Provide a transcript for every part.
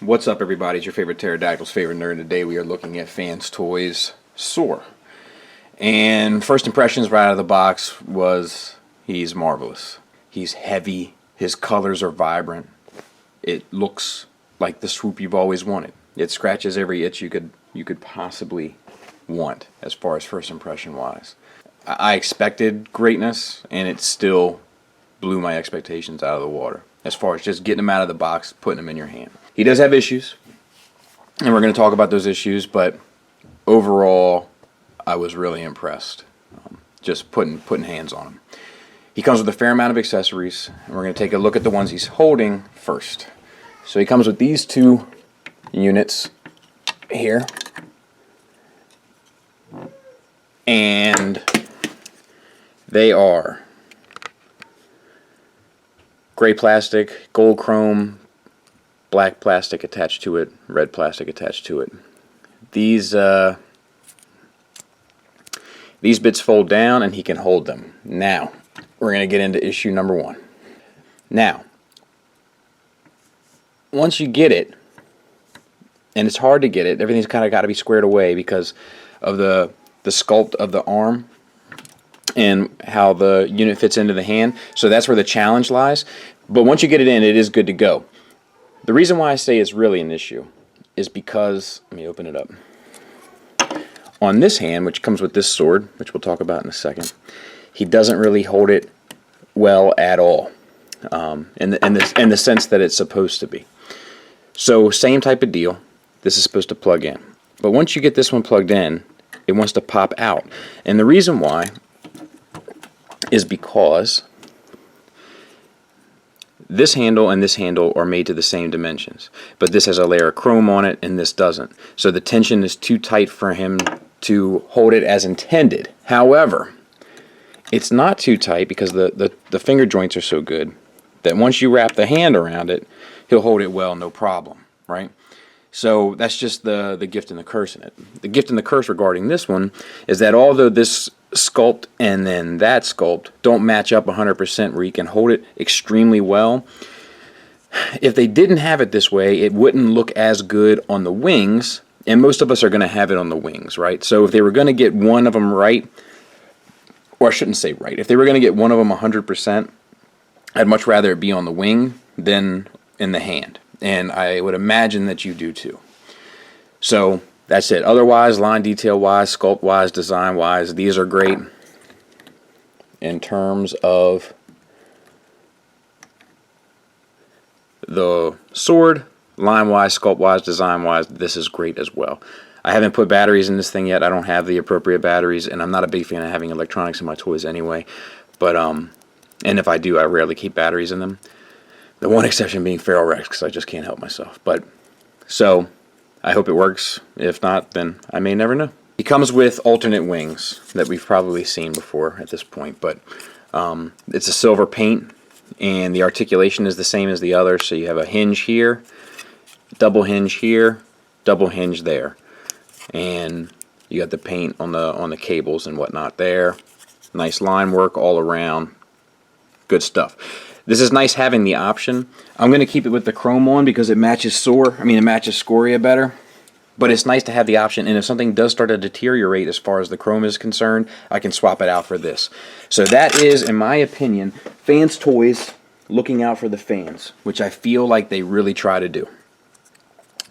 What's up, everybody? It's your favorite pterodactyl's favorite nerd. Today we are looking at Fanstoys Soar. And first impressions right out of the box was he's marvelous. He's heavy. His colors are vibrant. It looks like the Swoop you've always wanted. It scratches every itch you could possibly want as far as first impression wise. I expected greatness, and it still blew my expectations out of the water as far as just getting him out of the box, putting him in your hand. He does have issues, and we're going to talk about those issues, but overall, I was really impressed. Just putting hands on him. He comes with a fair amount of accessories, and we're going to take a look at the ones he's holding first. So he comes with these two units here, and they are gray plastic, gold chrome, black plastic attached to it, red plastic attached to it. These bits fold down and he can hold them. Now, we're going to get into issue number one. Now, once you get it, and it's hard to get it, everything's kind of got to be squared away because of the sculpt of the arm and how the unit fits into the hand. So that's where the challenge lies. But once you get it in, it is good to go. The reason why I say it's really an issue is because, let me open it up. On this hand, which comes with this sword, which we'll talk about in a second, he doesn't really hold it well at all, in the sense that it's supposed to be. So same type of deal. This is supposed to plug in. But once you get this one plugged in, it wants to pop out. And the reason why is because this handle and this handle are made to the same dimensions, but this has a layer of chrome on it and this doesn't. So the tension is too tight for him to hold it as intended. However, it's not too tight because the finger joints are so good that once you wrap the hand around it, he'll hold it well, no problem, right? So that's just the gift and the curse in it. The gift and the curse regarding this one is that although this sculpt and then that sculpt don't match up 100% where you can hold it extremely well, if they didn't have it this way, it wouldn't look as good on the wings, and most of us are going to have it on the wings, right? So if they were going to get one of them right, or I shouldn't say right, if they were going to get one of them 100%, I'd much rather it be on the wing than in the hand, and I would imagine that you do too. So that's it. Otherwise, line detail wise, sculpt wise, design wise, these are great. In terms of the sword, line wise, sculpt wise, design wise, this is great as well. I haven't put batteries in this thing yet. I don't have the appropriate batteries, and I'm not a big fan of having electronics in my toys anyway. But and if I do, I rarely keep batteries in them. The one exception being Feral Rex, because I just can't help myself. But so I hope it works. If not, then I may never know. He comes with alternate wings that we've probably seen before at this point, but it's a silver paint, and the articulation is the same as the other. So you have a hinge here, double hinge here, double hinge there, and you got the paint on the cables and whatnot there. Nice line work all around. Good stuff. This is nice having the option. I'm going to keep it with the chrome on because it matches it matches Scoria better. But it's nice to have the option, and if something does start to deteriorate as far as the chrome is concerned, I can swap it out for this. So that is, in my opinion, Fanstoys looking out for the fans, which I feel like they really try to do.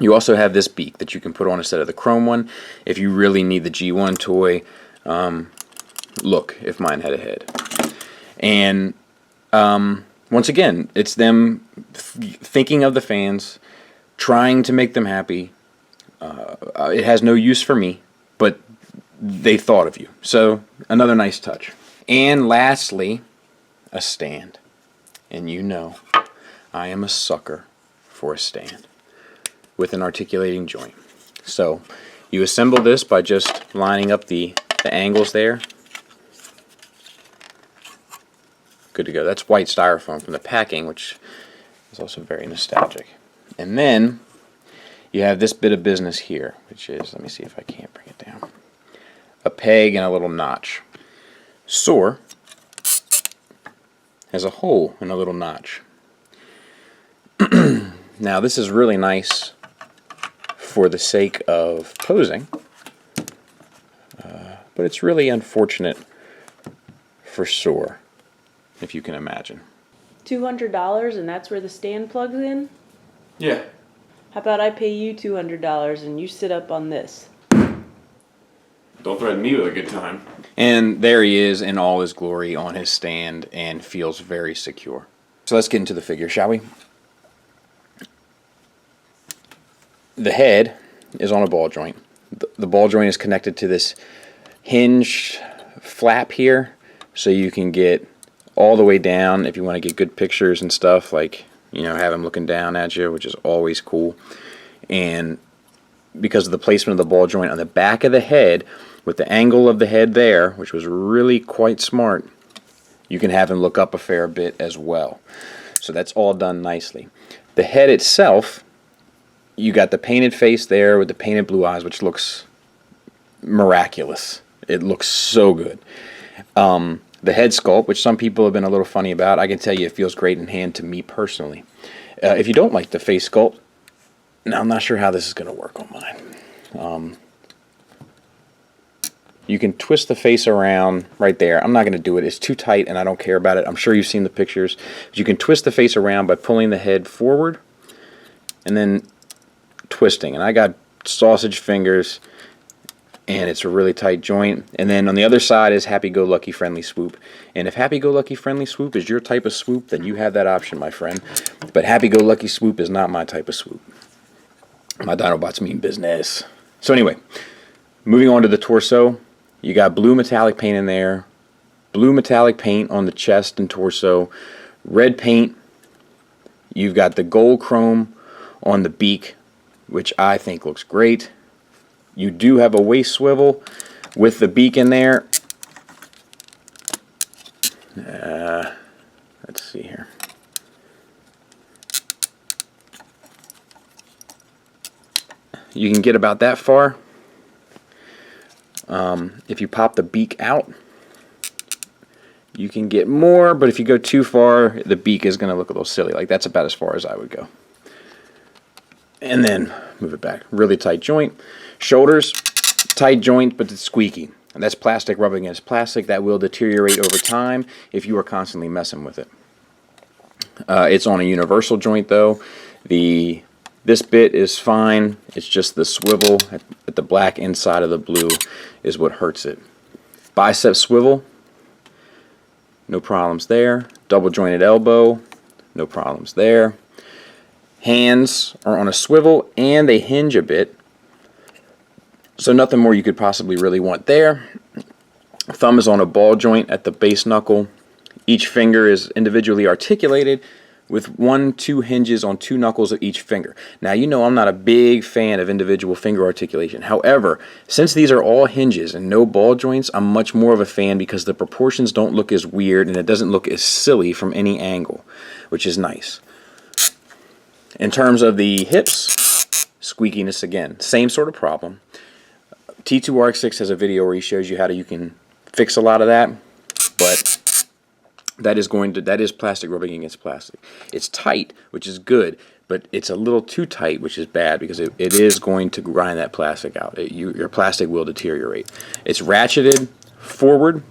You also have this beak that you can put on instead of the chrome one if you really need the G1 toy look, if mine had a head. And once again, it's them thinking of the fans, trying to make them happy. It has no use for me, but they thought of you. So, another nice touch. And lastly, a stand. And you know, I am a sucker for a stand with an articulating joint. So, You assemble this by just lining up the angles there. Good to go. That's white styrofoam from the packing, which is also very nostalgic. And then you have this bit of business here, which is, let me see if I can't bring it down, a peg and a little notch. Soar has a hole and a little notch. Now this is really nice for the sake of posing, but it's really unfortunate for Soar, if you can imagine. $200 and that's where the stand plugs in? Yeah. How about I pay you $200 and you sit up on this? Don't threaten me with a good time. And there he is in all his glory on his stand and feels very secure. So let's get into the figure, shall we? The head is on a ball joint. The ball joint is connected to this hinge flap here, so you can get all the way down if you want to get good pictures and stuff, like, you know, have him looking down at you, which is always cool. And because of the placement of the ball joint on the back of the head, with the angle of the head there, which was really quite smart, you can have him look up a fair bit as well. So that's all done nicely. The head itself, you got the painted face there with the painted blue eyes, which looks miraculous. It looks so good. The head sculpt, which some people have been a little funny about, I can tell you it feels great in hand to me personally. If you don't like the face sculpt, now I'm not sure how this is going to work on mine. You can twist the face around right there. I'm not going to do it. It's too tight and I don't care about it. I'm sure you've seen the pictures. But you can twist the face around by pulling the head forward and then twisting. And I got sausage fingers, and it's a really tight joint. And then on the other side is happy-go-lucky friendly swoop. And if happy-go-lucky friendly swoop is your type of swoop, then you have that option, my friend. But happy-go-lucky swoop is not my type of swoop. My Dinobots mean business. So anyway, moving on to the torso, you got blue metallic paint in there, blue metallic paint on the chest and torso, red paint. You've got the gold chrome on the beak, which I think looks great. You do have a waist swivel with the beak in there. Let's see here. You can get about that far. If you pop the beak out, you can get more, but if you go too far, the beak is going to look a little silly. Like, that's about as far as I would go. And then move it back. Really tight joint. Shoulders, tight joint, but it's squeaky. And that's plastic rubbing against plastic. That will deteriorate over time if you are constantly messing with it. It's on a universal joint, though. This bit is fine. It's just the swivel at the black inside of the blue is what hurts it. Bicep swivel, no problems there. Double jointed elbow, no problems there. Hands are on a swivel and they hinge a bit, so nothing more you could possibly really want there. Thumb is on a ball joint at the base knuckle. Each finger is individually articulated with 1-2 hinges on 2 knuckles of each finger. Now, you know I'm not a big fan of individual finger articulation. However, since these are all hinges and no ball joints, I'm much more of a fan because the proportions don't look as weird and it doesn't look as silly from any angle, which is nice. In terms of the hips, squeakiness again, same sort of problem. T2RX6 has a video where he shows you how you can fix a lot of that, but that is plastic rubbing against plastic. It's tight, which is good, but it's a little too tight, which is bad because it is going to grind that plastic out. Your plastic will deteriorate. It's ratcheted forward.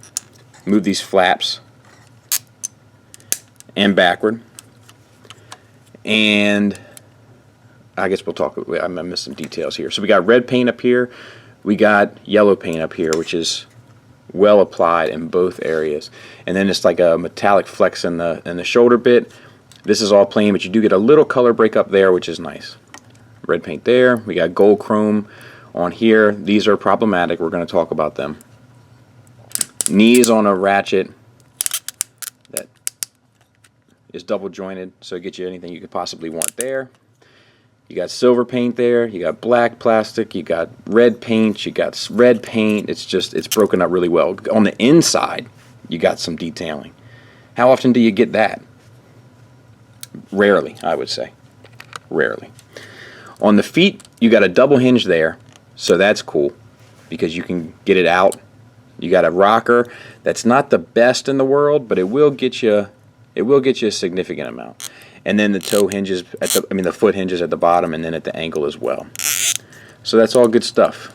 Move these flaps and backward. And I guess we'll talk. I missed some details here. So we got red paint up here. We got yellow paint up here, which is well applied in both areas. And then it's like a metallic flex in the shoulder bit. This is all plain, but you do get a little color break up there, which is nice. Red paint there. We got gold chrome on here. These are problematic. We're going to talk about them. Knees on a ratchet that is double jointed, so it gets you anything you could possibly want there. You got silver paint there, you got black plastic, you got red paint, you got red paint. It's broken up really well. On the inside, you got some detailing. How often do you get that? Rarely, I would say. Rarely. On the feet, you got a double hinge there, so that's cool because you can get it out. You got a rocker that's not the best in the world, but it will get you a significant amount. And then the toe hinges the foot hinges at the bottom and then at the ankle as well. So that's all good stuff.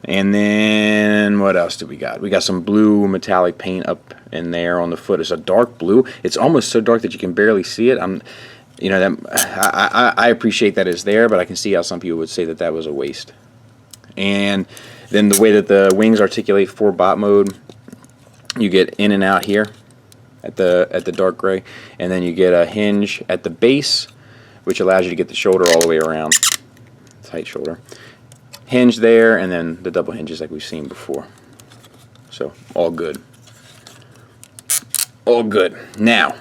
And then what else do we got? We got some blue metallic paint up in there on the foot. It's a dark blue. It's almost so dark that you can barely see it. I appreciate that it's there, but I can see how some people would say that was a waste. And then the way that the wings articulate for bot mode, you get in and out here at the dark gray, and then you get a hinge at the base, which allows you to get the shoulder all the way around, tight shoulder. Hinge there, and then the double hinges like we've seen before. So all good. All good. Now,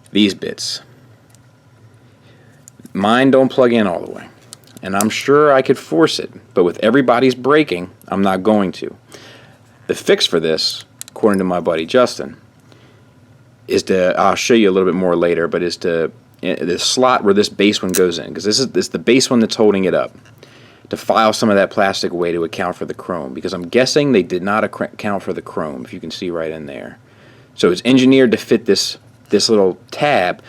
these bits. Mine don't plug in all the way. And I'm sure I could force it, but with everybody's braking, I'm not going to. The fix for this, according to my buddy Justin, is I'll show you a little bit more later, but is the slot where this base one goes in, because this is the base one that's holding it up, to file some of that plastic away to account for the chrome, because I'm guessing they did not account for the chrome, if you can see right in there. So it's engineered to fit this little tab,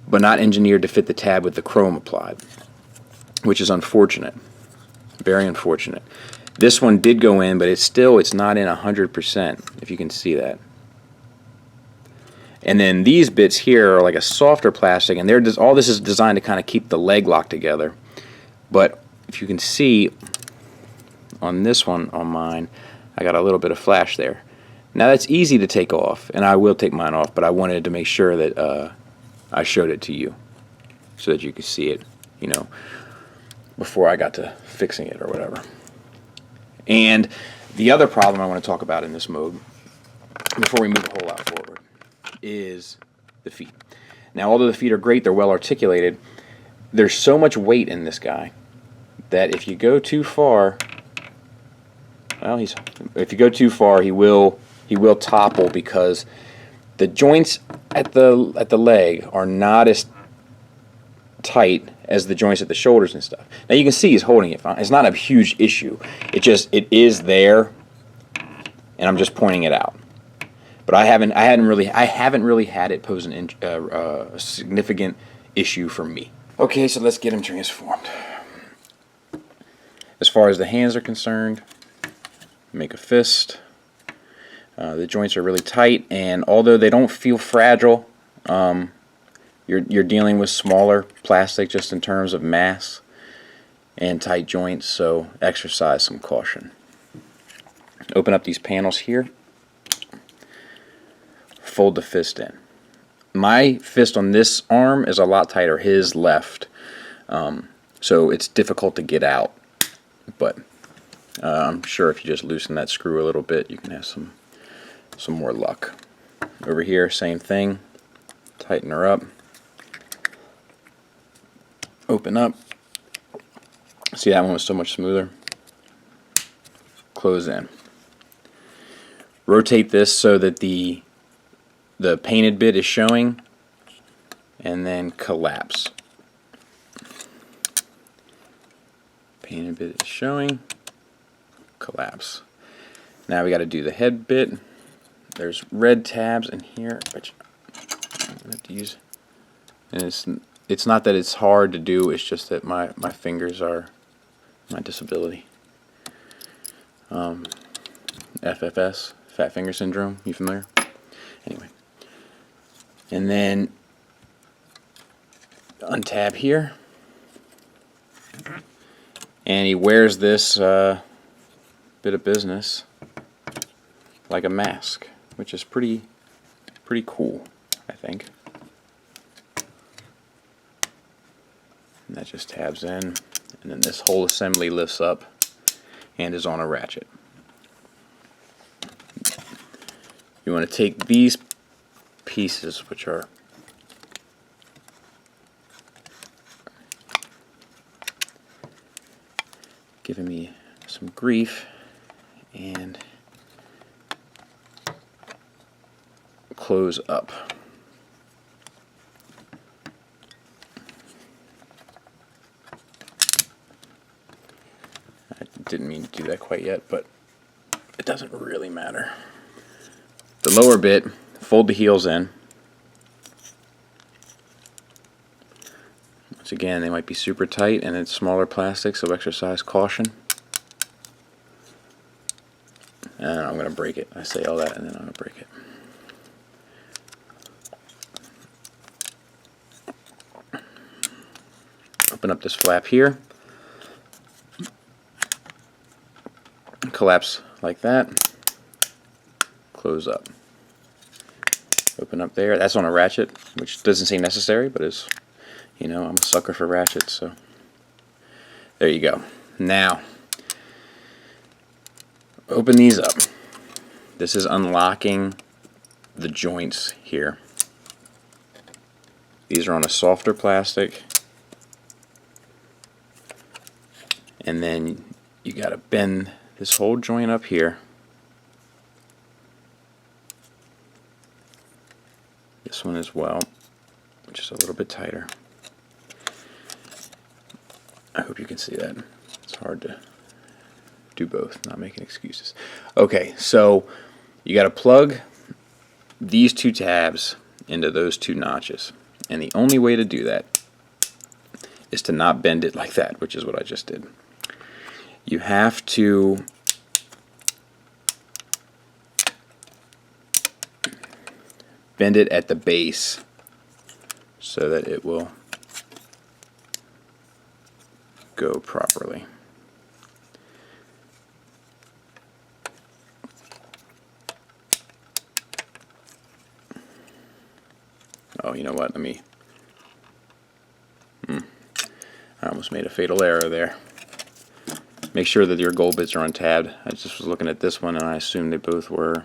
but not engineered to fit the tab with the chrome applied, which is unfortunate, very unfortunate. This one did go in, but it's not in 100%, if you can see that. And then these bits here are like a softer plastic, and all this is designed to kind of keep the leg locked together. But if you can see on this one, on mine, I got a little bit of flash there. Now that's easy to take off, and I will take mine off, but I wanted to make sure that I showed it to you so that you could see it, before I got to fixing it or whatever. And the other problem I want to talk about in this mode, before we move a whole lot forward, is the feet. Now, although the feet are great, they're well articulated, there's so much weight in this guy that if you go too far, if you go too far, he will topple, because the joints at the leg are not as tight as the joints at the shoulders and stuff. Now you can see he's holding it fine. It's not a huge issue. It is there, and I'm just pointing it out. But I haven't really had it pose a significant issue for me. Okay, so let's get him transformed. As far as the hands are concerned, make a fist. The joints are really tight, and although they don't feel fragile, you're dealing with smaller plastic just in terms of mass and tight joints, so exercise some caution. Open up these panels here. Fold the fist in. My fist on this arm is a lot tighter, his left, so it's difficult to get out, but I'm sure if you just loosen that screw a little bit, you can have some more luck. Over here, same thing. Tighten her up. Open up. See, that one was so much smoother. Close in. Rotate this so that the painted bit is showing, and then collapse. Painted bit is showing, collapse. Now we got to do the head bit. There's red tabs in here, which I'm going to have to use. And it's not that it's hard to do, it's just that my fingers are my disability. FFS, fat finger syndrome, you familiar? Anyway. And then untab here. And he wears this bit of business like a mask, which is pretty cool, I think. And that just tabs in, and then this whole assembly lifts up and is on a ratchet. You want to take these pieces, which are giving me some grief, and close up. I didn't mean to do that quite yet, but it doesn't really matter. The lower bit, fold the heels in. Once again, they might be super tight, and it's smaller plastic, so exercise caution. And I'm going to break it. I say all that, and then I'm going to break it. Open up this flap here. Collapse like that. Close up. Open up there. That's on a ratchet, which doesn't seem necessary, but is, you know, I'm a sucker for ratchets, so there you go. Now, open these up. This is unlocking the joints here. These are on a softer plastic, and then you got to bend this whole joint up here. This one as well, which is a little bit tighter. I hope you can see that. It's hard to do both, not making excuses. Okay, so you got to plug these two tabs into those two notches. And the only way to do that is to not bend it like that, which is what I just did. You have to bend it at the base so that it will go properly. Oh, you know what? Let me... I almost made a fatal error there. Make sure that your gold bits are untabbed. I just was looking at this one and I assumed they both were.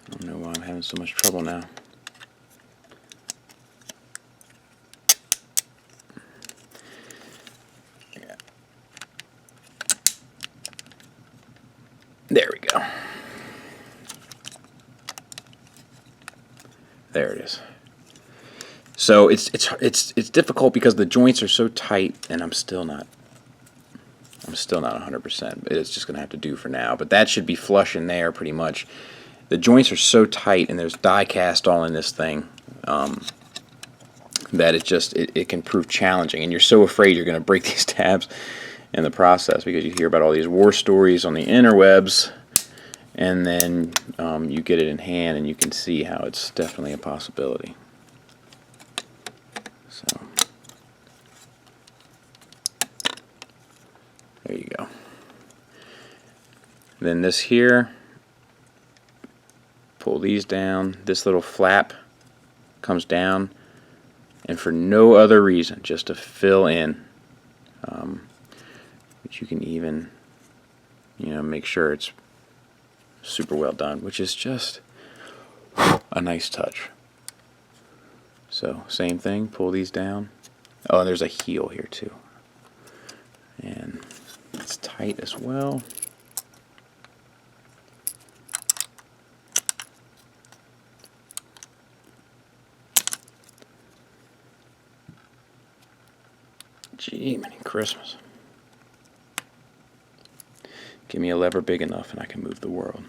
I don't know why I'm having so much trouble now. Yeah. There we go. There it is. So it's difficult because the joints are so tight, and I'm still not 100%. It's just gonna have to do for now. But that should be flush in there pretty much. The joints are so tight, and there's die cast all in this thing, that it can prove challenging. And you're so afraid you're going to break these tabs in the process because you hear about all these war stories on the interwebs, and then you get it in hand and you can see how it's definitely a possibility. So there you go. Then this here, pull these down. This little flap comes down, and for no other reason, just to fill in, which you can even, make sure it's super well done, which is just a nice touch. So same thing, pull these down. Oh, and there's a heel here too, and it's tight as well. Gee, many Christmas. Give me a lever big enough and I can move the world.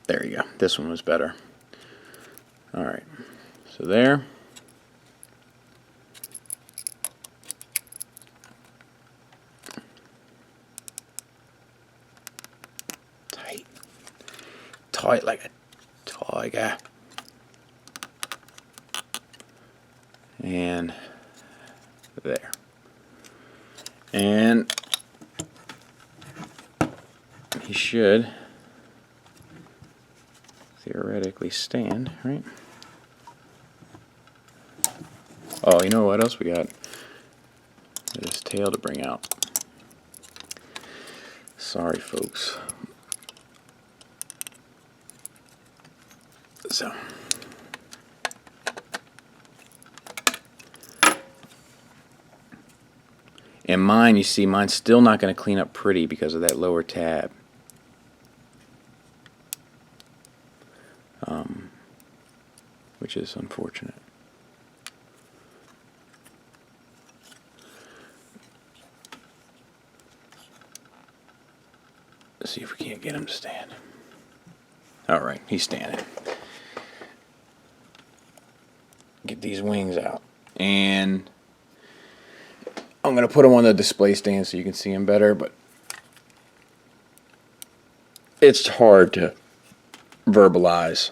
There you go. This one was better. Alright. So there. fight like a tiger. And there. And he should theoretically stand, right? Oh, you know what else we got? This tail to bring out. Sorry, folks. So. And mine, you see, mine's still not going to clean up pretty because of that lower tab. Which is unfortunate. Let's see if we can't get him to stand. Alright, he's standing. Get these wings out. And I'm going to put him on the display stand so you can see him better, but it's hard to verbalize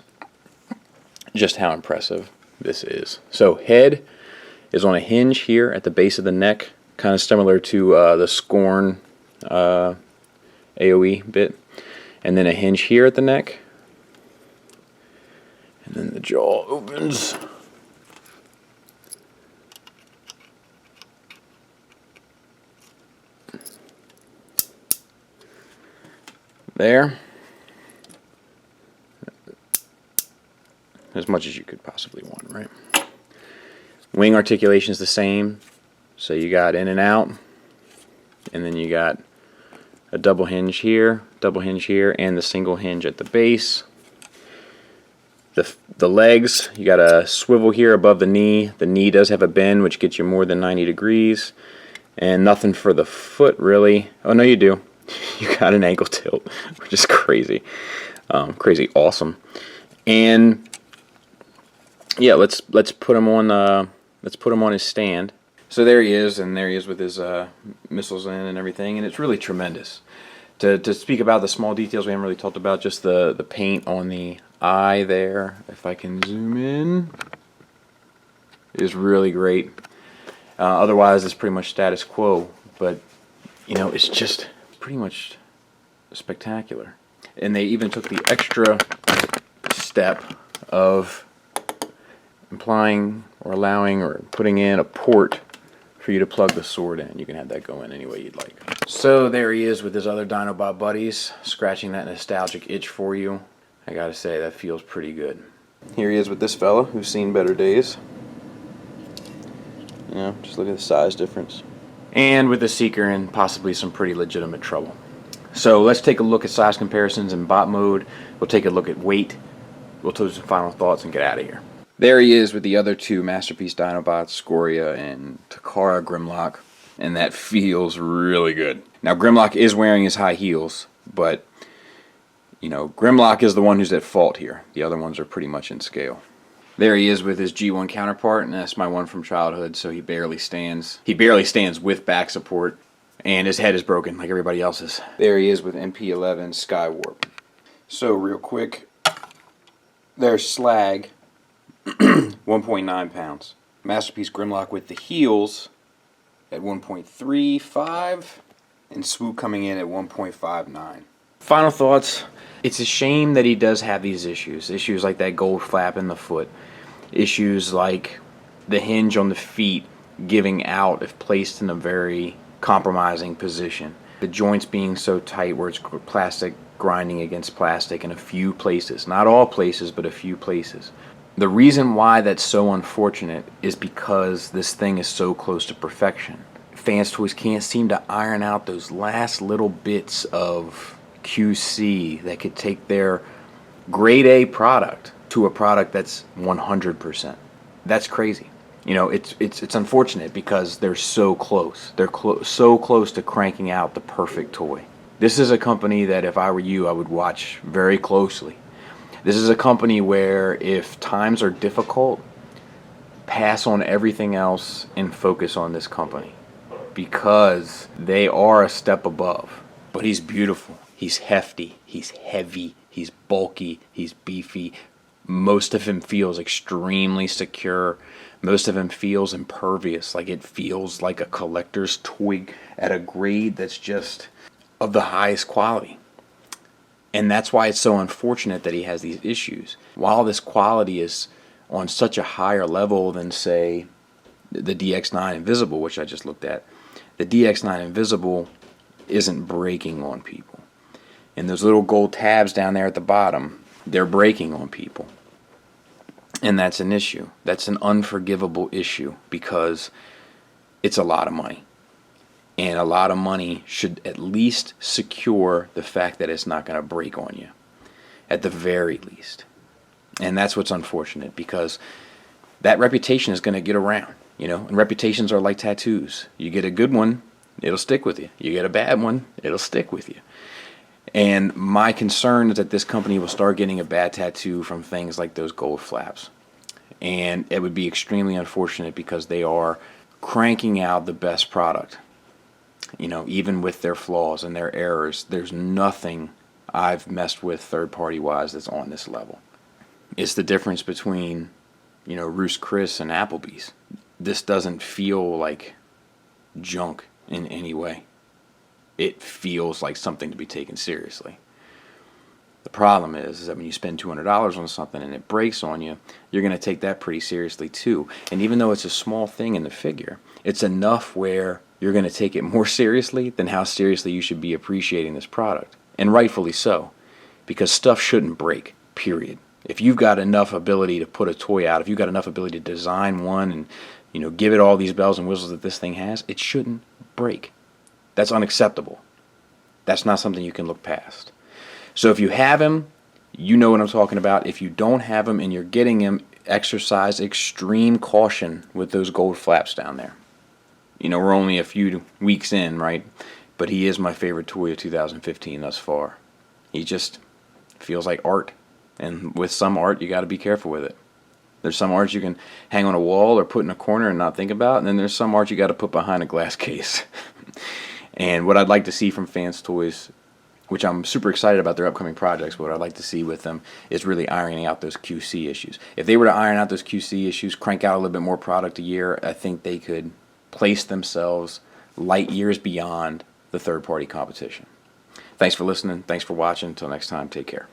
just how impressive this is. So head is on a hinge here at the base of the neck, kind of similar to the Scorn AOE bit, and then a hinge here at the neck, and then the jaw opens. There. As much as you could possibly want, right? Wing articulation is the same. So you got in and out, and then you got a double hinge here, and the single hinge at the base. The legs, you got a swivel here above the knee. The knee does have a bend, which gets you more than 90 degrees. And nothing for the foot, really. Oh, no, you do. You got an ankle tilt, which is crazy. Crazy awesome. And yeah, let's put him on his stand. So there he is, and there he is with his missiles in and everything, and it's really tremendous. To speak about the small details we haven't really talked about, just the paint on the eye there, if I can zoom in, is really great. Otherwise, it's pretty much status quo, but you know, it's just pretty much spectacular. And they even took the extra step of implying or allowing or putting in a port for you to plug the sword in. You can have that go in any way you'd like. So there he is with his other Dinobot buddies, scratching that nostalgic itch for you. I gotta say, that feels pretty good. Here he is with this fella who's seen better days. You know, just look at the size difference. And with the Seeker in possibly some pretty legitimate trouble. So let's take a look at size comparisons in bot mode. We'll take a look at weight. We'll do some final thoughts and get out of here. There he is with the other two Masterpiece Dinobots, Scoria and Takara Grimlock. And that feels really good. Now Grimlock is wearing his high heels, but you know, Grimlock is the one who's at fault here. The other ones are pretty much in scale. There he is with his G1 counterpart, and that's my one from childhood, so he barely stands. He barely stands with back support, and his head is broken like everybody else's. There he is with MP11 Skywarp. So real quick, there's Slag, 1.9 pounds. Masterpiece Grimlock with the heels at 1.35, and Swoop coming in at 1.59. Final thoughts. It's a shame that he does have these issues. Issues like that gold flap in the foot. Issues like the hinge on the feet giving out if placed in a very compromising position. The joints being so tight where it's plastic grinding against plastic in a few places. Not all places, but a few places. The reason why that's so unfortunate is because this thing is so close to perfection. Fanstoys can't seem to iron out those last little bits of QC that could take their grade A product to a product that's 100%. That's crazy. You know, it's unfortunate because they're so close. They're so close to cranking out the perfect toy. This is a company that if I were you, I would watch very closely. This is a company where if times are difficult, pass on everything else and focus on this company because they are a step above. But he's beautiful. He's hefty, he's heavy, He's bulky, he's beefy. Most of him feels extremely secure. Most of him feels impervious, like it feels like a collector's toy at a grade that's just of the highest quality. And that's why it's so unfortunate that he has these issues. While this quality is on such a higher level than, say, the DX9 Invisible, which I just looked at, the DX9 Invisible isn't breaking on people. And those little gold tabs down there at the bottom, they're breaking on people. And that's an issue. That's an unforgivable issue because it's a lot of money. And a lot of money should at least secure the fact that it's not going to break on you, at the very least. And that's what's unfortunate, because that reputation is going to get around, you know. And reputations are like tattoos. You get a good one, it'll stick with you. You get a bad one, it'll stick with you. And my concern is that this company will start getting a bad tattoo from things like those gold flaps. And it would be extremely unfortunate because they are cranking out the best product. You know, even with their flaws and their errors, there's nothing I've messed with third-party wise that's on this level. It's the difference between, you know, Roost Chris and Applebee's. This doesn't feel like junk in any way. It feels like something to be taken seriously. The problem is that when you spend $200 on something and it breaks on you, you're going to take that pretty seriously too. And even though it's a small thing in the figure, it's enough where you're going to take it more seriously than how seriously you should be appreciating this product. And rightfully so, because stuff shouldn't break, period. If you've got enough ability to put a toy out, if you've got enough ability to design one and, you know, give it all these bells and whistles that this thing has, it shouldn't break. That's unacceptable. That's not something you can look past. So if you have him, you know what I'm talking about. If you don't have him and you're getting him, exercise extreme caution with those gold flaps down there. You know, we're only a few weeks in, right? But he is my favorite toy of 2015 thus far. He just feels like art. And with some art, you got to be careful with it. There's some art you can hang on a wall or put in a corner and not think about. And then there's some art you got to put behind a glass case. And what I'd like to see from Fanstoys, which I'm super excited about their upcoming projects, but what I'd like to see with them is really ironing out those QC issues. If they were to iron out those QC issues, crank out a little bit more product a year, I think they could place themselves light years beyond the third-party competition. Thanks for listening. Thanks for watching. Until next time, take care.